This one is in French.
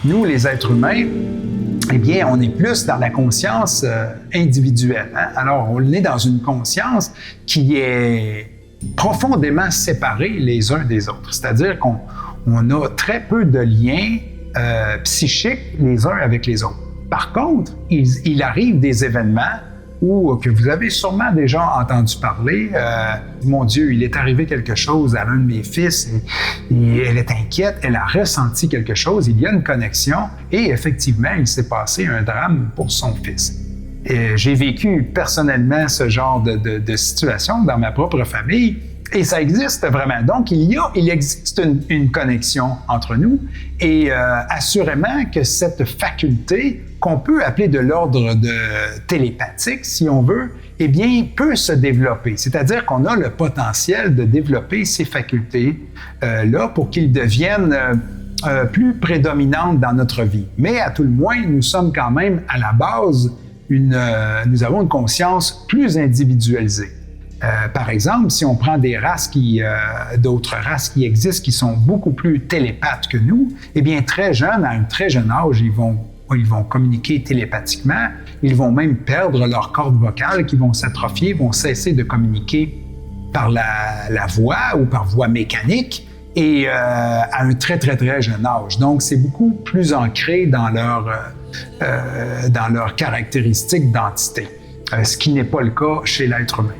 Nous, les êtres humains, eh bien, on est plus dans la conscience individuelle. Hein? Alors, on est dans une conscience qui est profondément séparée les uns des autres. C'est-à-dire qu'on a très peu de liens psychiques les uns avec les autres. Par contre, il arrive des événements où que vous avez sûrement déjà entendu parler. Mon Dieu, il est arrivé quelque chose à l'un de mes fils et elle est inquiète, elle a ressenti quelque chose, il y a une connexion et effectivement, il s'est passé un drame pour son fils. J'ai vécu personnellement ce genre de situation dans ma propre famille et ça existe vraiment. Donc, il existe une connexion entre nous et assurément que cette faculté qu'on peut appeler de l'ordre de télépathique, si on veut, eh bien, peut se développer. C'est-à-dire qu'on a le potentiel de développer ces facultés-là pour qu'ils deviennent plus prédominantes dans notre vie. Mais à tout le moins, nous sommes quand même à la base, nous avons une conscience plus individualisée. Par exemple, si on prend d'autres races qui existent, qui sont beaucoup plus télépathes que nous, eh bien, très jeunes, à un très jeune âge, ils vont communiquer télépathiquement, ils vont même perdre leurs cordes vocales qui vont s'atrophier, vont cesser de communiquer par la voix ou par voix mécanique et à un très, très, très jeune âge. Donc, c'est beaucoup plus ancré dans leurs caractéristiques d'entité, ce qui n'est pas le cas chez l'être humain.